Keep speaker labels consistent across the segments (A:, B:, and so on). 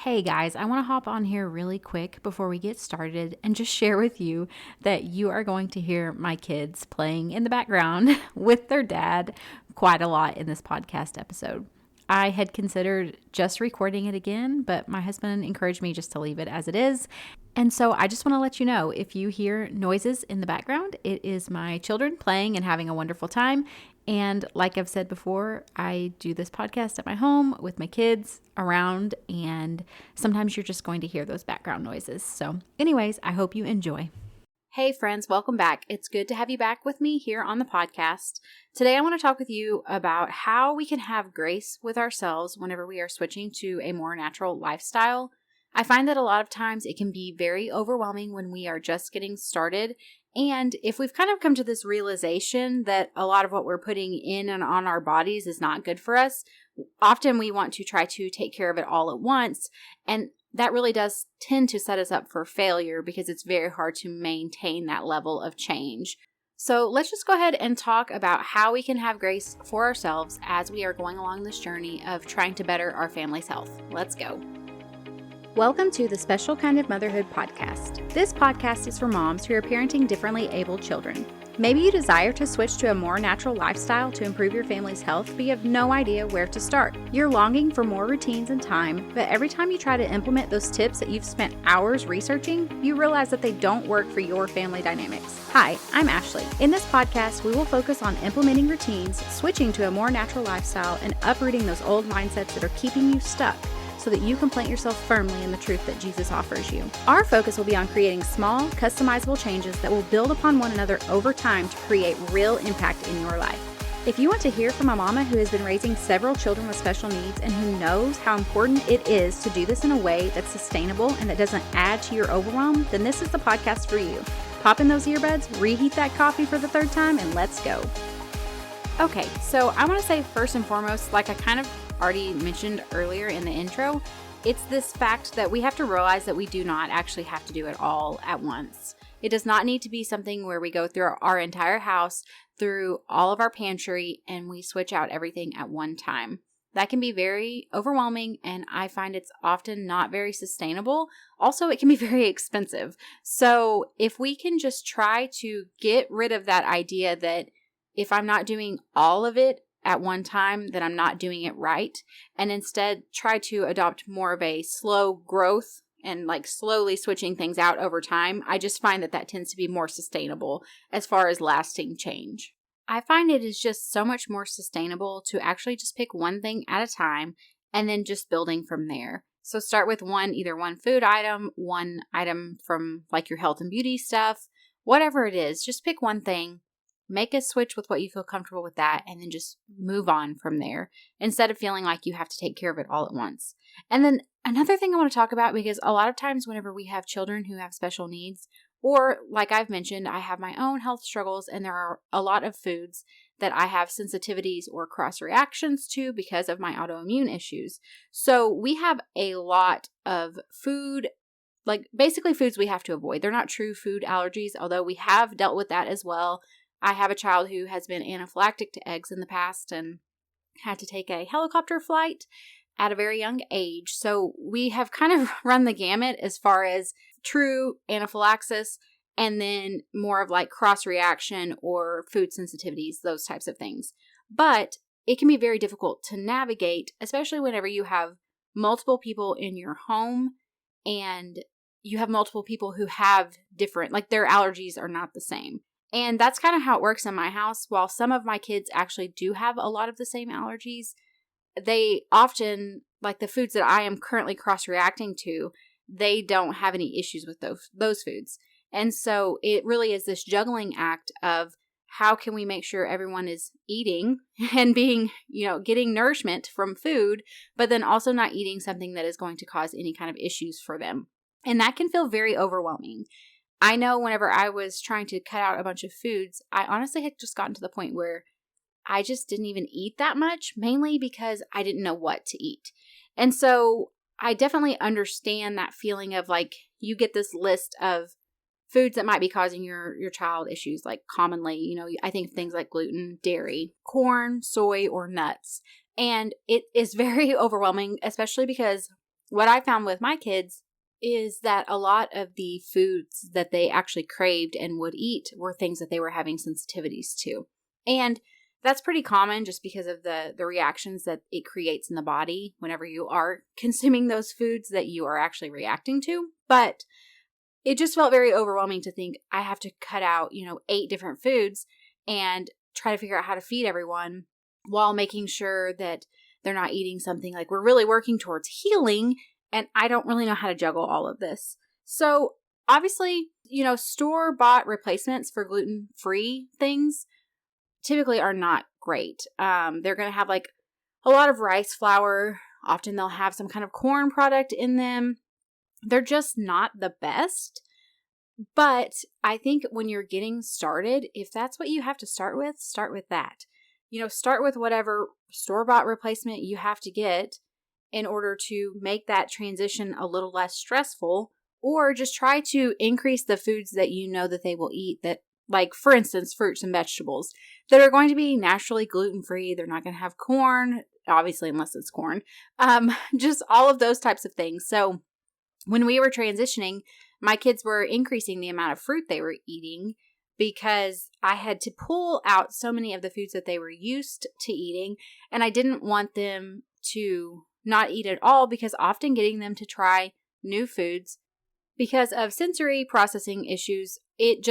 A: Hey guys, I want to hop on here really quick before we get started and just share with you that you are going to hear my kids playing in the background with their dad quite a lot in this podcast episode. I had considered just recording it again, but my husband encouraged me just to leave it as it is. And so I just want to let you know if you hear noises in the background, it is my children playing and having a wonderful time. And like I've said before, I do this podcast at my home with my kids around, and sometimes you're just going to hear those background noises. So anyways, I hope you enjoy. Hey friends, welcome back. It's good to have you back with me here on the podcast. Today I want to talk with you about how we can have grace with ourselves whenever we are switching to a more natural lifestyle. I find that a lot of times it can be very overwhelming when we are just getting started. And if we've kind of come to this realization that a lot of what we're putting in and on our bodies is not good for us, often we want to try to take care of it all at once. And that really does tend to set us up for failure because it's very hard to maintain that level of change. So let's just go ahead and talk about how we can have grace for ourselves as we are going along this journey of trying to better our family's health. Let's go. Welcome to the Special Kind of Motherhood podcast. This podcast is for moms who are parenting differently abled children. Maybe you desire to switch to a more natural lifestyle to improve your family's health, but you have no idea where to start. You're longing for more routines and time, but every time you try to implement those tips that you've spent hours researching, you realize that they don't work for your family dynamics. Hi, I'm Ashley. In this podcast, we will focus on implementing routines, switching to a more natural lifestyle, and uprooting those old mindsets that are keeping you stuck, so that you can plant yourself firmly in the truth that Jesus offers you. Our focus will be on creating small, customizable changes that will build upon one another over time to create real impact in your life. If you want to hear from a mama who has been raising several children with special needs and who knows how important it is to do this in a way that's sustainable and that doesn't add to your overwhelm, then this is the podcast for you. Pop in those earbuds, reheat that coffee for the third time, and let's go. Okay, so I want to say first and foremost, like I kind of already mentioned earlier in the intro, it's this fact that we have to realize that we do not actually have to do it all at once. It does not need to be something where we go through our entire house, through all of our pantry, and we switch out everything at one time. That can be very overwhelming, and I find it's often not very sustainable. Also, it can be very expensive. So if we can just try to get rid of that idea that if I'm not doing all of it at one time, then I'm not doing it right, and instead try to adopt more of a slow growth and like slowly switching things out over time, I just find that tends to be more sustainable as far as lasting change. I find it is just so much more sustainable to actually just pick one thing at a time and then just building from there. So start with either one food item, one item from like your health and beauty stuff, whatever it is, just pick one thing. Make a switch with what you feel comfortable with that, and then just move on from there instead of feeling like you have to take care of it all at once. And then another thing I want to talk about, because a lot of times whenever we have children who have special needs, or like I've mentioned, I have my own health struggles, and there are a lot of foods that I have sensitivities or cross reactions to because of my autoimmune issues. So we have a lot of food, like basically foods we have to avoid. They're not true food allergies, although we have dealt with that as well. I have a child who has been anaphylactic to eggs in the past and had to take a helicopter flight at a very young age. So we have kind of run the gamut as far as true anaphylaxis and then more of like cross reaction or food sensitivities, those types of things. But it can be very difficult to navigate, especially whenever you have multiple people in your home and you have multiple people who have different, like their allergies are not the same. And that's kind of how it works in my house. While some of my kids actually do have a lot of the same allergies, they often, like the foods that I am currently cross-reacting to, they don't have any issues with those foods. And so it really is this juggling act of how can we make sure everyone is eating and being, getting nourishment from food, but then also not eating something that is going to cause any kind of issues for them. And that can feel very overwhelming. I know whenever I was trying to cut out a bunch of foods, I honestly had just gotten to the point where I just didn't even eat that much, mainly because I didn't know what to eat. And so I definitely understand that feeling of like you get this list of foods that might be causing your child issues, like commonly, I think of things like gluten, dairy, corn, soy, or nuts. And it is very overwhelming, especially because what I found with my kids is that a lot of the foods that they actually craved and would eat were things that they were having sensitivities to. And that's pretty common just because of the reactions that it creates in the body whenever you are consuming those foods that you are actually reacting to. But it just felt very overwhelming to think I have to cut out, 8 different foods and try to figure out how to feed everyone while making sure that they're not eating something. Like, we're really working towards healing, and I don't really know how to juggle all of this. So obviously, store-bought replacements for gluten-free things typically are not great. They're going to have like a lot of rice flour. Often they'll have some kind of corn product in them. They're just not the best. But I think when you're getting started, if that's what you have to start with that. Start with whatever store-bought replacement you have to get in order to make that transition a little less stressful, or just try to increase the foods that you know that they will eat, that, like, for instance, fruits and vegetables that are going to be naturally gluten-free. They're not going to have corn, obviously, unless it's corn. Just all of those types of things. So when we were transitioning, my kids were increasing the amount of fruit they were eating because I had to pull out so many of the foods that they were used to eating, and I didn't want them to not eat at all, because often getting them to try new foods because of sensory processing issues, it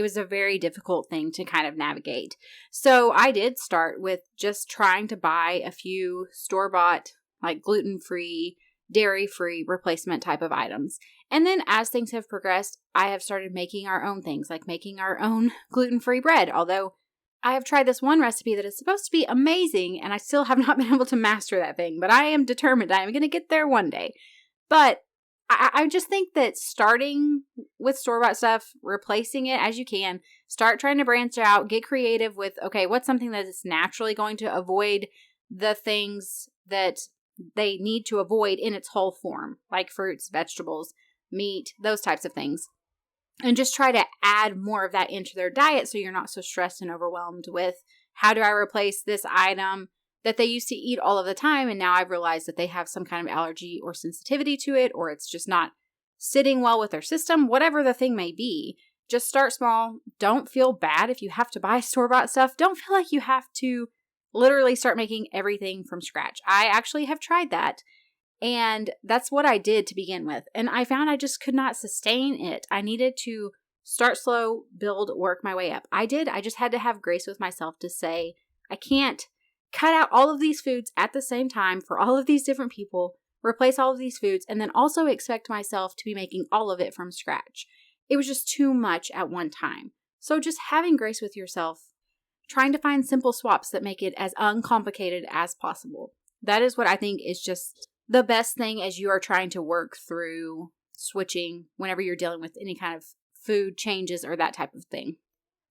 A: was a very difficult thing to kind of navigate. So I did start with just trying to buy a few store-bought, like gluten-free, dairy-free replacement type of items. And then as things have progressed, I have started making our own things, like making our own gluten-free bread. Although I have tried this one recipe that is supposed to be amazing, and I still have not been able to master that thing, but I am determined. I am going to get there one day. But I just think that starting with store-bought stuff, replacing it as you can, start trying to branch out, get creative with, okay, what's something that is naturally going to avoid the things that they need to avoid in its whole form, like fruits, vegetables, meat, those types of things. And just try to add more of that into their diet so you're not so stressed and overwhelmed with, how do I replace this item that they used to eat all of the time, and now I've realized that they have some kind of allergy or sensitivity to it, or it's just not sitting well with their system, whatever the thing may be. Just start small. Don't feel bad if you have to buy store-bought stuff. Don't feel like you have to literally start making everything from scratch. I actually have tried that, and that's what I did to begin with. And I found I just could not sustain it. I needed to start slow, build, work my way up. I did. I just had to have grace with myself to say, I can't cut out all of these foods at the same time for all of these different people, replace all of these foods, and then also expect myself to be making all of it from scratch. It was just too much at one time. So just having grace with yourself, trying to find simple swaps that make it as uncomplicated as possible. That is what I think is just the best thing as you are trying to work through switching whenever you're dealing with any kind of food changes or that type of thing.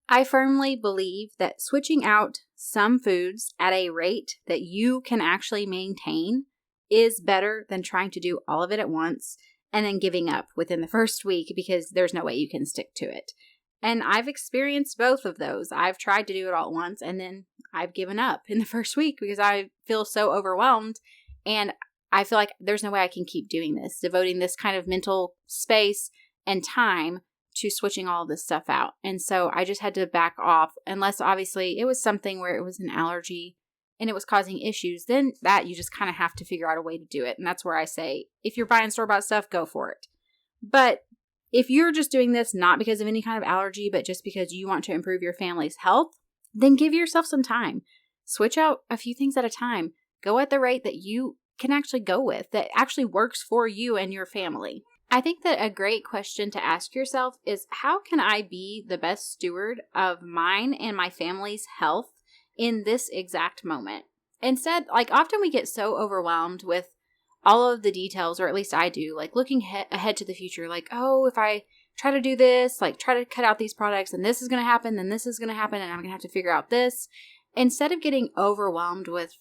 A: I firmly believe that switching out some foods at a rate that you can actually maintain is better than trying to do all of it at once and then giving up within the first week because there's no way you can stick to it. And I've experienced both of those. I've tried to do it all at once, and then I've given up in the first week because I feel so overwhelmed, and I feel like there's no way I can keep doing this, devoting this kind of mental space and time to switching all of this stuff out. And so I just had to back off, unless obviously it was something where it was an allergy and it was causing issues. Then that you just kind of have to figure out a way to do it. And that's where I say, if you're buying store-bought stuff, go for it. But if you're just doing this not because of any kind of allergy, but just because you want to improve your family's health, then give yourself some time. Switch out a few things at a time. Go at the rate that you can actually go with, that actually works for you and your family. I think that a great question to ask yourself is, how can I be the best steward of mine and my family's health in this exact moment? Instead, like, often we get so overwhelmed with all of the details, or at least I do, like looking ahead to the future, like, oh, if I try to do this, like try to cut out these products, and this is going to happen, then this is going to happen, and I'm going to have to figure out this. Instead of getting overwhelmed with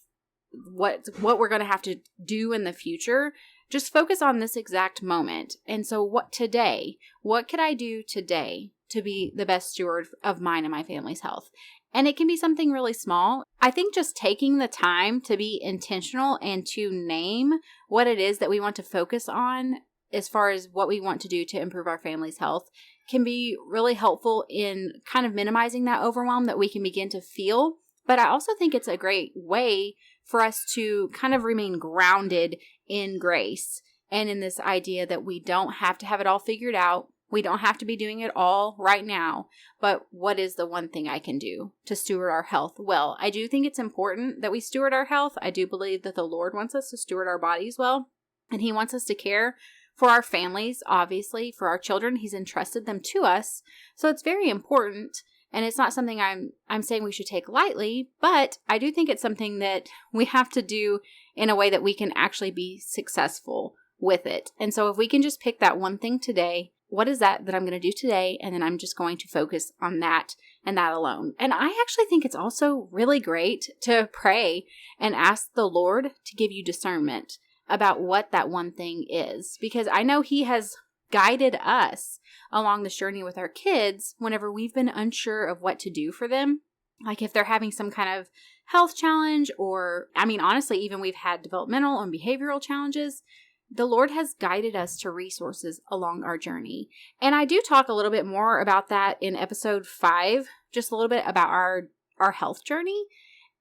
A: what we're going to have to do in the future, just focus on this exact moment. And so what could I do today to be the best steward of mine and my family's health? And it can be something really small. I think just taking the time to be intentional and to name what it is that we want to focus on as far as what we want to do to improve our family's health can be really helpful in kind of minimizing that overwhelm that we can begin to feel. But I also think it's a great way for us to kind of remain grounded in grace and in this idea that we don't have to have it all figured out. We don't have to be doing it all right now, but what is the one thing I can do to steward our health? Well, I do think it's important that we steward our health. I do believe that the Lord wants us to steward our bodies well, and He wants us to care for our families, obviously, for our children. He's entrusted them to us, so it's very important, and it's not something I'm saying we should take lightly, but I do think it's something that we have to do in a way that we can actually be successful with it. And so if we can just pick that one thing today, what is that I'm going to do today? And then I'm just going to focus on that and that alone. And I actually think it's also really great to pray and ask the Lord to give you discernment about what that one thing is. Because I know He has guided us along this journey with our kids whenever we've been unsure of what to do for them. Like if they're having some kind of health challenge, or, I mean, honestly, even we've had developmental and behavioral challenges. The Lord has guided us to resources along our journey. And I do talk a little bit more about that in episode 5, just a little bit about our health journey.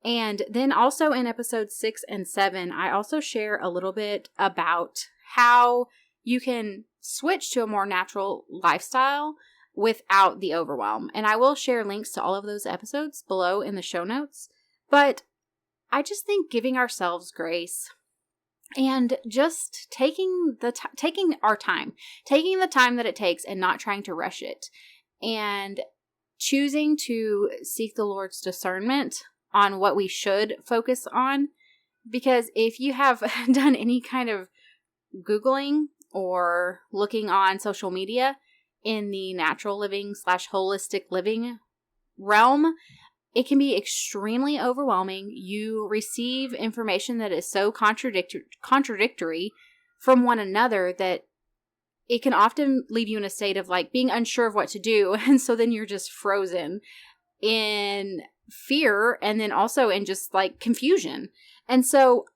A: And then also in episode 6 and 7, I also share a little bit about how you can switch to a more natural lifestyle without the overwhelm. And I will share links to all of those episodes below in the show notes. But I just think giving ourselves grace and just taking our time, taking the time that it takes and not trying to rush it, and choosing to seek the Lord's discernment on what we should focus on. Because if you have done any kind of Googling or looking on social media in the natural living / holistic living realm, it can be extremely overwhelming. You receive information that is so contradictory from one another that it can often leave you in a state of like being unsure of what to do. And so then you're just frozen in fear and then also in just like confusion. And so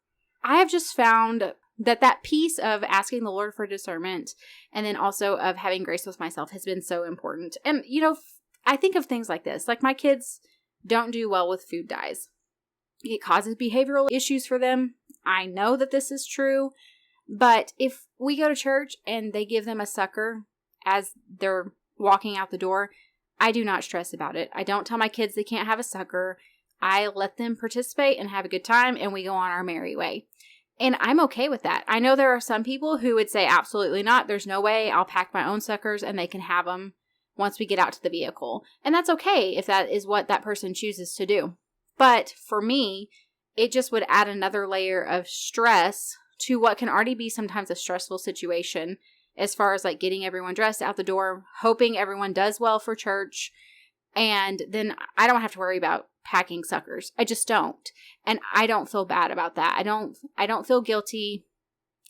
A: I have just found that piece of asking the Lord for discernment and then also of having grace with myself has been so important. And, you know, I think of things like this, like my kids don't do well with food dyes. It causes behavioral issues for them. I know that this is true, but if we go to church and they give them a sucker as they're walking out the door, I do not stress about it. I don't tell my kids they can't have a sucker. I let them participate and have a good time, and we go on our merry way. And I'm okay with that. I know there are some people who would say absolutely not. There's no way. I'll pack my own suckers and they can have them once we get out to the vehicle. And that's okay if that is what that person chooses to do. But for me, it just would add another layer of stress to what can already be sometimes a stressful situation, as far as like getting everyone dressed out the door, hoping everyone does well for church. And then I don't have to worry about packing suckers. I just don't. And I don't feel bad about that. I don't feel guilty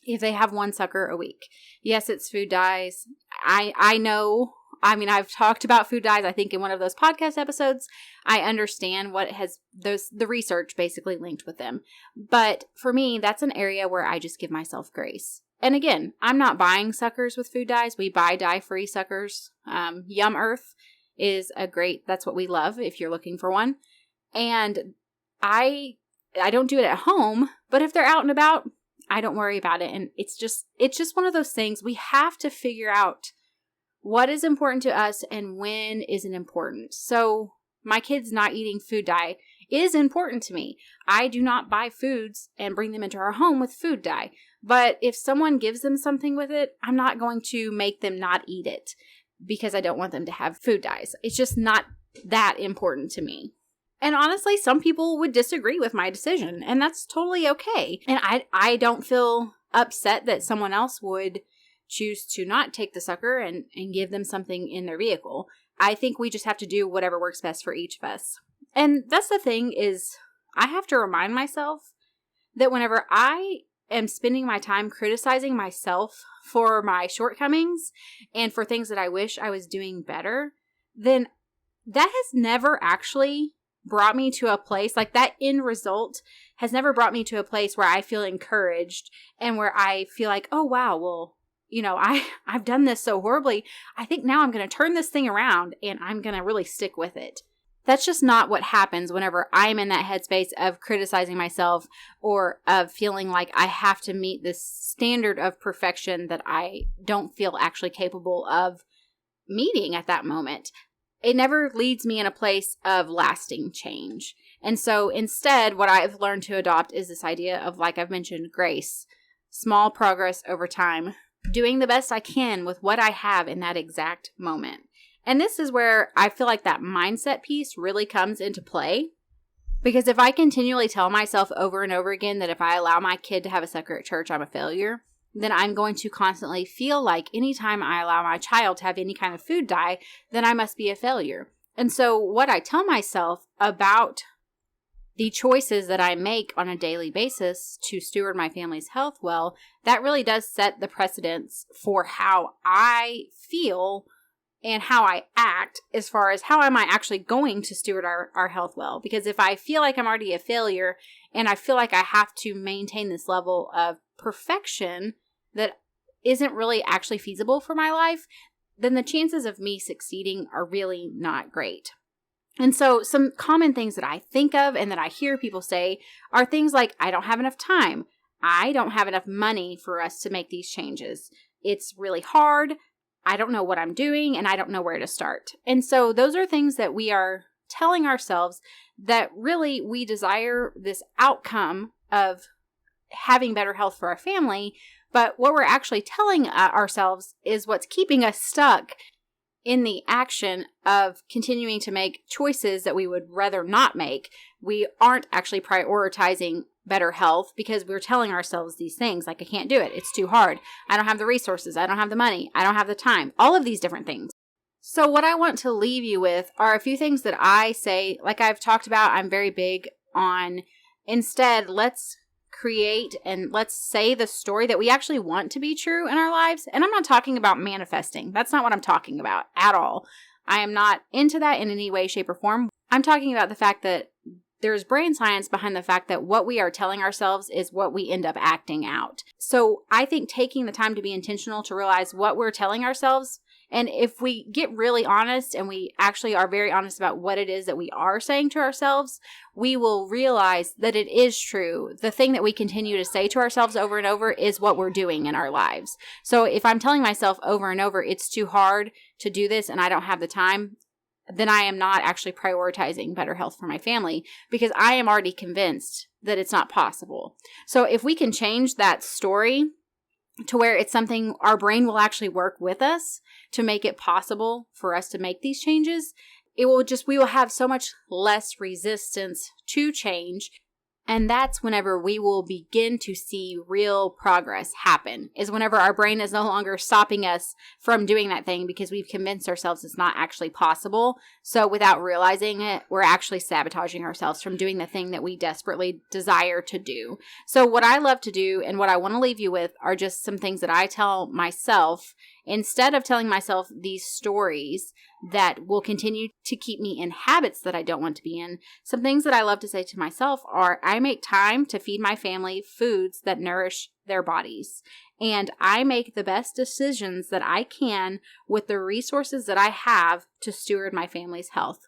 A: if they have one sucker a week. Yes, it's food dyes. I know. I mean, I've talked about food dyes, I think, in one of those podcast episodes. I understand what has the research basically linked with them. But for me, that's an area where I just give myself grace. And again, I'm not buying suckers with food dyes. We buy dye-free suckers. Yum Earth is that's what we love if you're looking for one. And I don't do it at home, but if they're out and about, I don't worry about it. And it's just one of those things we have to figure out what is important to us and when isn't important. So my kids not eating food dye is important to me. I do not buy foods and bring them into our home with food dye. But if someone gives them something with it, I'm not going to make them not eat it because I don't want them to have food dyes. It's just not that important to me. And honestly, some people would disagree with my decision, and that's totally okay. And I don't feel upset that someone else would choose to not take the sucker and give them something in their vehicle. I think we just have to do whatever works best for each of us. And that's the thing is, I have to remind myself that whenever I am spending my time criticizing myself for my shortcomings and for things that I wish I was doing better, then that has never actually brought me to a place, like that end result has never brought me to a place where I feel encouraged and where I feel like, oh, wow, well, I've done this so horribly. I think now I'm going to turn this thing around and I'm going to really stick with it. That's just not what happens whenever I'm in that headspace of criticizing myself or of feeling like I have to meet this standard of perfection that I don't feel actually capable of meeting at that moment. It never leads me in a place of lasting change. And so instead, what I've learned to adopt is this idea of, like I've mentioned, grace, small progress over time, doing the best I can with what I have in that exact moment. And this is where I feel like that mindset piece really comes into play. Because if I continually tell myself over and over again that if I allow my kid to have a separate church, I'm a failure, then I'm going to constantly feel like anytime I allow my child to have any kind of food dye, then I must be a failure. And so what I tell myself about the choices that I make on a daily basis to steward my family's health well, that really does set the precedence for how I feel and how I act as far as how am I actually going to steward our health well. Because if I feel like I'm already a failure and I feel like I have to maintain this level of perfection that isn't really actually feasible for my life, then the chances of me succeeding are really not great. And so some common things that I think of and that I hear people say are things like, I don't have enough time. I don't have enough money for us to make these changes. It's really hard. I don't know what I'm doing and I don't know where to start. And so those are things that we are telling ourselves that really we desire this outcome of having better health for our family. But what we're actually telling ourselves is what's keeping us stuck in the action of continuing to make choices that we would rather not make. We aren't actually prioritizing better health because we're telling ourselves these things like, I can't do it. It's too hard. I don't have the resources. I don't have the money. I don't have the time. All of these different things. So what I want to leave you with are a few things that I say, like I've talked about, I'm very big on instead, let's create and let's say the story that we actually want to be true in our lives. And I'm not talking about manifesting. That's not what I'm talking about at all. I am not into that in any way, shape, or form. I'm talking about the fact that there's brain science behind the fact that what we are telling ourselves is what we end up acting out. So I think taking the time to be intentional to realize what we're telling ourselves, and if we get really honest and we actually are very honest about what it is that we are saying to ourselves, we will realize that it is true. The thing that we continue to say to ourselves over and over is what we're doing in our lives. So if I'm telling myself over and over, it's too hard to do this and I don't have the time, then I am not actually prioritizing better health for my family because I am already convinced that it's not possible. So if we can change that story to where it's something our brain will actually work with us to make it possible for us to make these changes, we will have so much less resistance to change. And that's whenever we will begin to see real progress happen, is whenever our brain is no longer stopping us from doing that thing because we've convinced ourselves it's not actually possible. So without realizing it, we're actually sabotaging ourselves from doing the thing that we desperately desire to do. So what I love to do and what I want to leave you with are just some things that I tell myself instead of telling myself these stories that will continue to keep me in habits that I don't want to be in. Some things that I love to say to myself are, I make time to feed my family foods that nourish their bodies. And I make the best decisions that I can with the resources that I have to steward my family's health.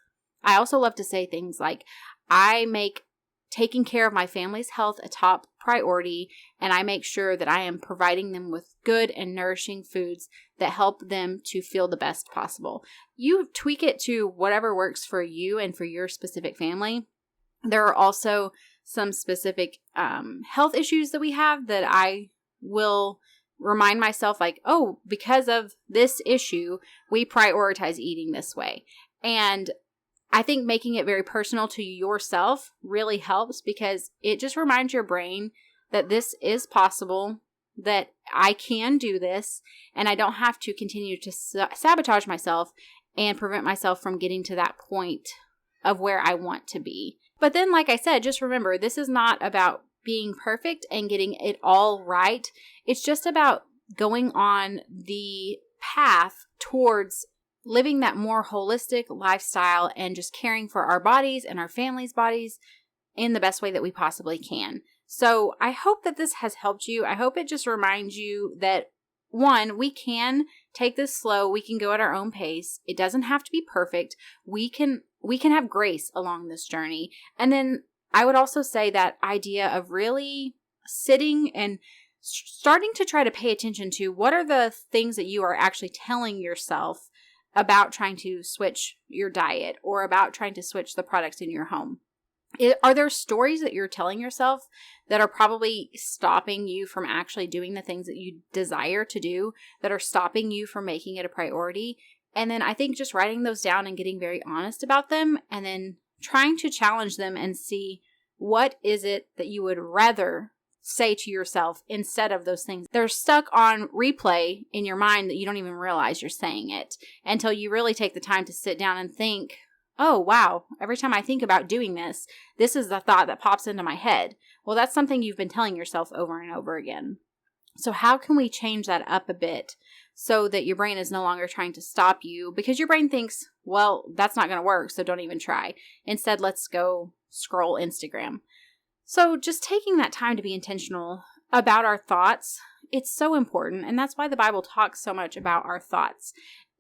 A: I also love to say things like, I make taking care of my family's health a top priority, and I make sure that I am providing them with good and nourishing foods that help them to feel the best possible. You tweak it to whatever works for you and for your specific family. There are also some specific health issues that we have that I will remind myself like, oh, because of this issue, we prioritize eating this way. And I think making it very personal to yourself really helps because it just reminds your brain that this is possible, that I can do this, and I don't have to continue to sabotage myself and prevent myself from getting to that point of where I want to be. But then, like I said, just remember, this is not about being perfect and getting it all right. It's just about going on the path towards living that more holistic lifestyle and just caring for our bodies and our families' bodies in the best way that we possibly can. So I hope that this has helped you. I hope it just reminds you that, one, we can take this slow. We can go at our own pace. It doesn't have to be perfect. We can have grace along this journey. And then I would also say that idea of really sitting and starting to try to pay attention to what are the things that you are actually telling yourself about trying to switch your diet or about trying to switch the products in your home. Are there stories that you're telling yourself that are probably stopping you from actually doing the things that you desire to do, that are stopping you from making it a priority? And then I think just writing those down and getting very honest about them, and then trying to challenge them and see what is it that you would rather say to yourself instead of those things. They're stuck on replay in your mind that you don't even realize you're saying it until you really take the time to sit down and think, oh, wow, every time I think about doing this, this is the thought that pops into my head. Well, that's something you've been telling yourself over and over again. So how can we change that up a bit so that your brain is no longer trying to stop you? Because your brain thinks, well, that's not going to work, so don't even try. Instead, let's go scroll Instagram. So just taking that time to be intentional about our thoughts, it's so important. And that's why the Bible talks so much about our thoughts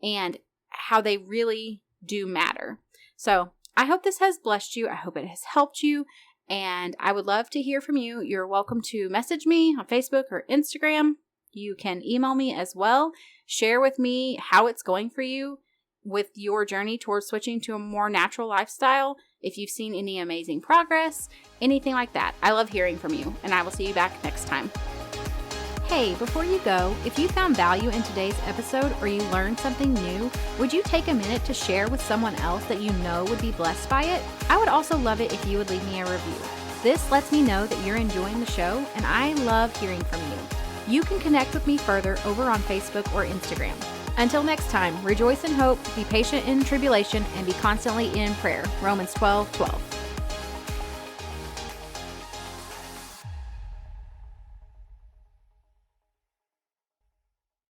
A: and how they really do matter. So I hope this has blessed you. I hope it has helped you. And I would love to hear from you. You're welcome to message me on Facebook or Instagram. You can email me as well. Share with me how it's going for you with your journey towards switching to a more natural lifestyle. If you've seen any amazing progress, anything like that. I love hearing from you, and I will see you back next time. Hey, before you go, if you found value in today's episode or you learned something new, would you take a minute to share with someone else that you know would be blessed by it? I would also love it if you would leave me a review. This lets me know that you're enjoying the show, and I love hearing from you. You can connect with me further over on Facebook or Instagram. Until next time, rejoice in hope, be patient in tribulation, and be constantly in prayer. Romans 12:12.